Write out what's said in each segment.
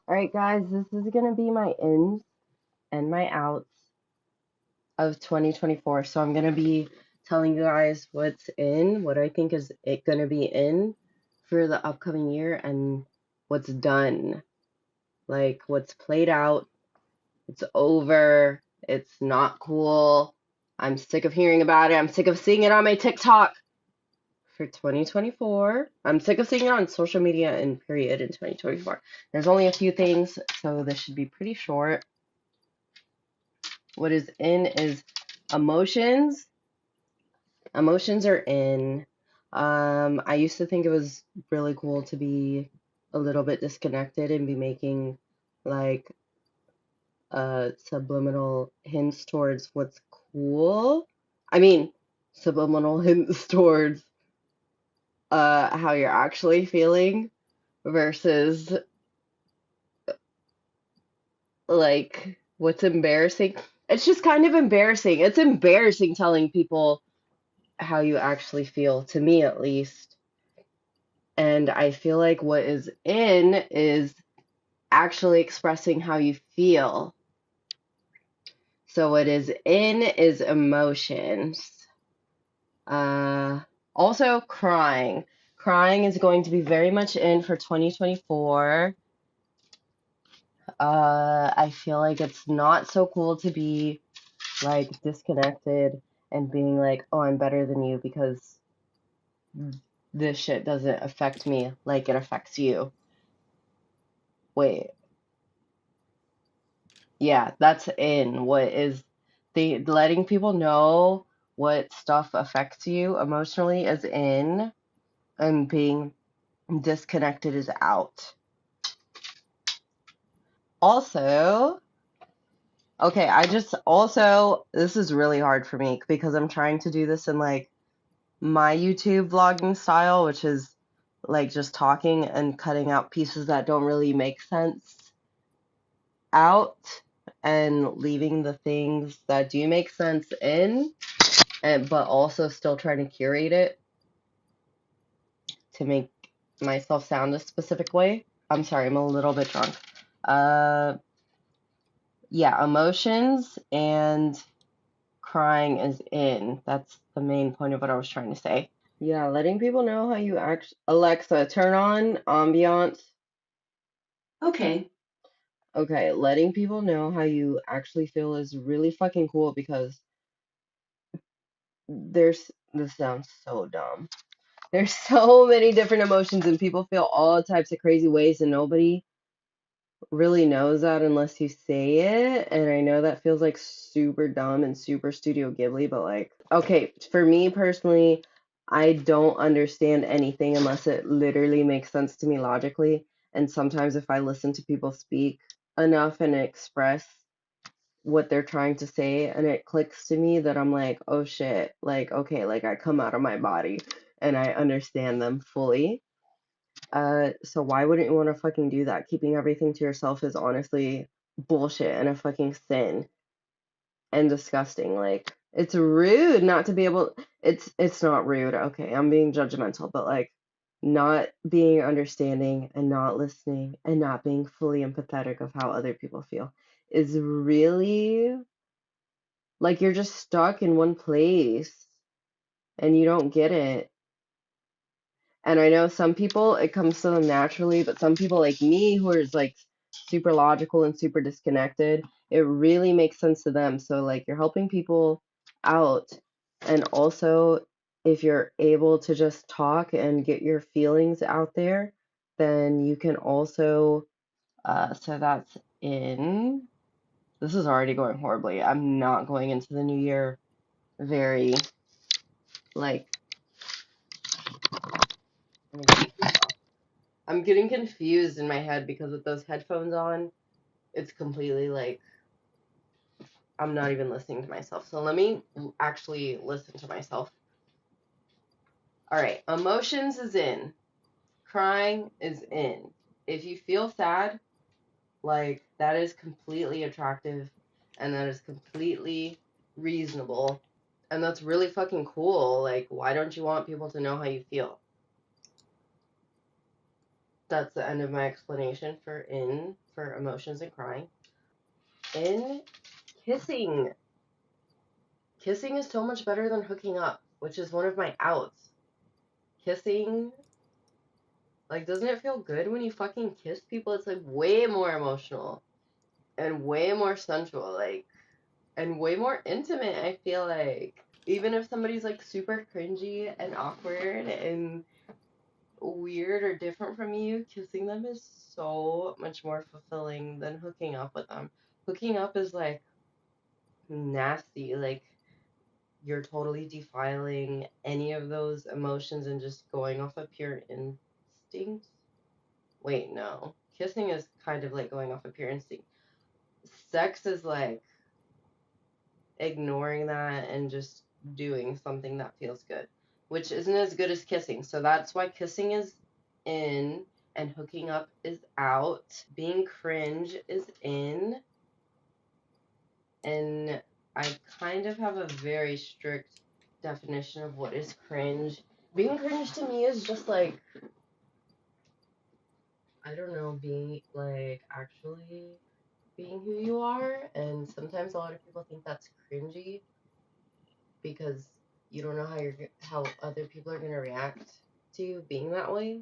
Alright, guys, this is gonna be my ins and my outs of 2024. So I'm gonna be telling you guys what's in, what I think is it gonna be in for the upcoming year, and what's done. Like what's played out, it's over, it's not cool. I'm sick of hearing about it. I'm sick of seeing it on my TikTok for 2024. I'm sick of seeing it on social media and period in 2024. There's only a few things, so this should be pretty short. What is in is emotions. Emotions are in. I used to think it was really cool to be a little bit disconnected and be making like subliminal hints towards what's cool. I mean, subliminal hints towards how you're actually feeling versus like what's embarrassing. It's just kind of embarrassing. It's embarrassing telling people how you actually feel, to me at least. And I feel like what is in is actually expressing how you feel. So what is in is emotions. Uh, Also crying. Crying is going to be very much in for 2024. I feel like it's not so cool to be like disconnected and being like, oh, I'm better than you because this shit doesn't affect me like it affects you. Wait, yeah, that's in. What is the letting people know what stuff affects you emotionally is in, and being disconnected is out. Also, okay, I just also this is really hard for me because I'm trying to do this in like my YouTube vlogging style, which is like just talking and cutting out pieces that don't really make sense out and leaving the things that do make sense in, and but also still trying to curate it to make myself sound a specific way. I'm sorry, I'm a little bit drunk. Uh, yeah, emotions and crying is in. That's the main point of what I was trying to say. Yeah, letting people know how you act. Alexa, turn on ambiance. Okay. Okay, letting people know how you actually feel is really fucking cool because this sounds so dumb. There's so many different emotions and people feel all types of crazy ways and nobody really knows that unless you say it. And I know that feels like super dumb and super Studio Ghibli, but like, okay, for me personally, I don't understand anything unless it literally makes sense to me logically. And sometimes if I listen to people speak enough and express what they're trying to say and it clicks to me that I'm like, oh shit, like, okay, like I come out of my body and I understand them fully. So why wouldn't you want to fucking do that? Keeping everything to yourself is honestly bullshit and a fucking sin and disgusting. Like it's rude not to be able it's not rude. Okay, I'm being judgmental, but like not being understanding and not listening and not being fully empathetic of how other people feel is really like you're just stuck in one place and you don't get it. And I know some people it comes to them naturally, but some people like me who are like super logical and super disconnected, it really makes sense to them. So like you're helping people out, and also if you're able to just talk and get your feelings out there, then you can also so that's in. This is already going horribly. I'm not going into the new year very like I'm getting confused in my head because with those headphones on, it's completely like I'm not even listening to myself. So let me actually listen to myself. All right, emotions is in, crying is in. If you feel sad, like that is completely attractive and that is completely reasonable. And that's really fucking cool. Like, why don't you want people to know how you feel? That's the end of my explanation for emotions and crying. In kissing. Kissing is so much better than hooking up, which is one of my outs. Kissing, like, doesn't it feel good when you fucking kiss people? It's like way more emotional and way more sensual, like, and way more intimate, I feel like. Even if somebody's like super cringy and awkward and weird or different from you, kissing them is so much more fulfilling than hooking up with them. Hooking up is like nasty, like you're totally defiling any of those emotions and just going off of pure instinct. Wait, no. Kissing is kind of like going off of pure instinct. Sex is like ignoring that and just doing something that feels good, which isn't as good as kissing. So that's why kissing is in and hooking up is out. Being cringe is in, and I kind of have a very strict definition of what is cringe. Being cringe to me is just like, I don't know, being like actually being who you are. And sometimes a lot of people think that's cringy because you don't know how other people are gonna react to you being that way.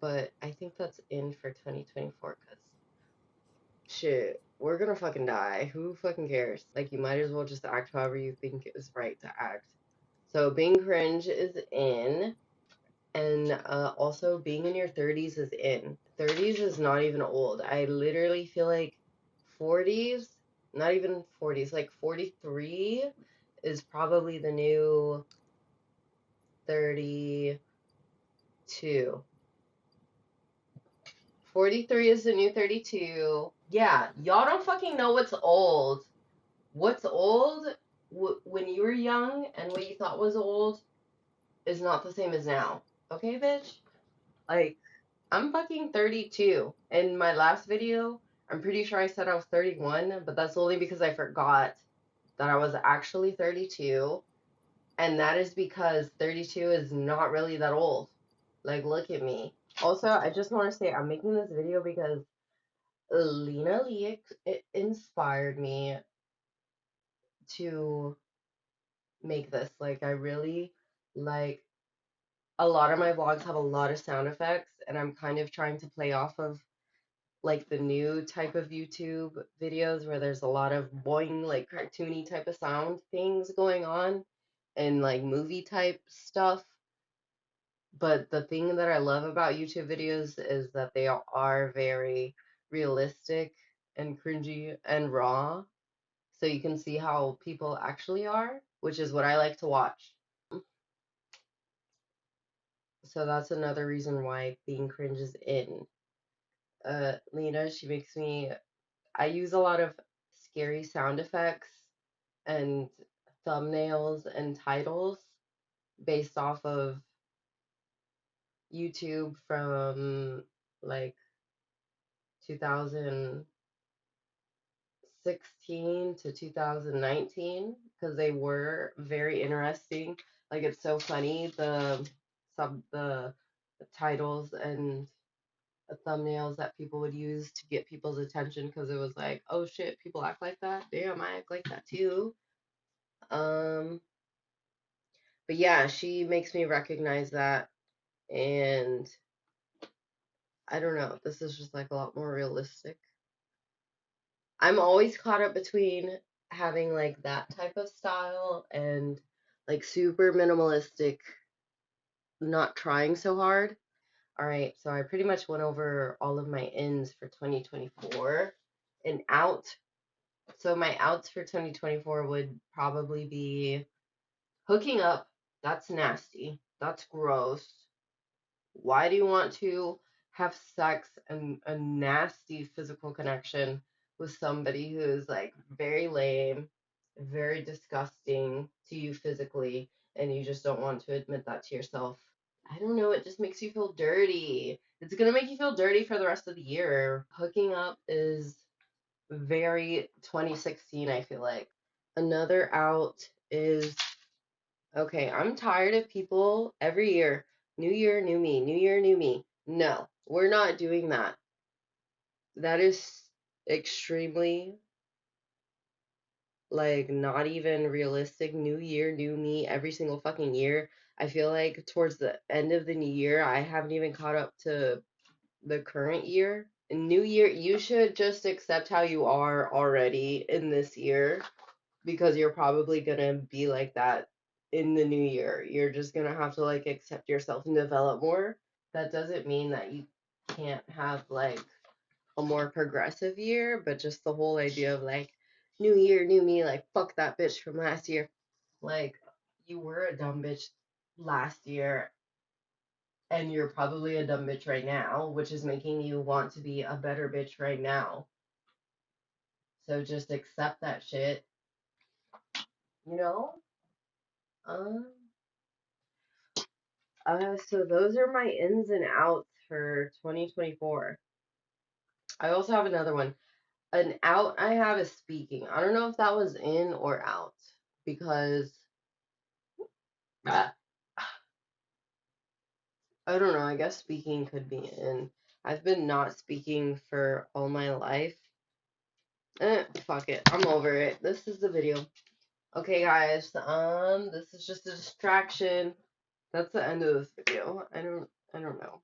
But I think that's in for 2024 because shit, we're gonna fucking die. Who fucking cares? Like, you might as well just act however you think is right to act. So being cringe is in, and also being in your 30s is in. 30s is not even old. I literally feel like 40s, not even 40s, like 43 is probably the new 32. 43 is the new 32. Yeah, y'all don't fucking know what's old. What's old when you were young and what you thought was old is not the same as now. Okay, bitch? Like, I'm fucking 32. In my last video, I'm pretty sure I said I was 31, but that's only because I forgot that I was actually 32. And that is because 32 is not really that old. Like, look at me. Also, I just want to say I'm making this video because Lina Ly inspired me to make this. Like, I really like a lot of my vlogs have a lot of sound effects, and I'm kind of trying to play off of like the new type of YouTube videos where there's a lot of boing, like cartoony type of sound things going on and like movie type stuff. But the thing that I love about YouTube videos is that they are very realistic and cringy and raw. So you can see how people actually are, which is what I like to watch. So that's another reason why being cringe is in. Lena, she makes me, I use a lot of scary sound effects and thumbnails and titles based off of YouTube from like 2016 to 2019 because they were very interesting. Like, it's so funny the titles and the thumbnails that people would use to get people's attention because it was like, oh shit, people act like that. Damn, I act like that too. Um, but yeah, she makes me recognize that, and I don't know. This is just like a lot more realistic. I'm always caught up between having like that type of style and like super minimalistic, not trying so hard. All right, so I pretty much went over all of my ins for 2024 and out. So my outs for 2024 would probably be hooking up. That's nasty. That's gross. Why do you want to have sex and a nasty physical connection with somebody who is like very lame, very disgusting to you physically, and you just don't want to admit that to yourself? I don't know, it just makes you feel dirty. It's gonna make you feel dirty for the rest of the year. Hooking up is very 2016, I feel like. Another out is, okay, I'm tired of people every year. New year, new me. New year, new me. No, we're not doing that. That is extremely, like, not even realistic. New year, new me, every single fucking year. I feel like towards the end of the new year, I haven't even caught up to the current year. New year, you should just accept how you are already in this year because you're probably gonna be like that in the new year. You're just gonna have to like accept yourself and develop more. That doesn't mean that you can't have like a more progressive year, but just the whole idea of like new year, new me, like fuck that bitch from last year. Like you were a dumb bitch last year and you're probably a dumb bitch right now, which is making you want to be a better bitch right now. So just accept that shit, you know? Um, so those are my ins and outs for 2024. I also have another one. An out I have is speaking. I don't know if that was in or out because uh, I don't know. I guess speaking could be in. I've been not speaking for all my life. Fuck it. I'm over it. This is the video. Okay, guys. This is just a distraction. That's the end of this video. I don't know.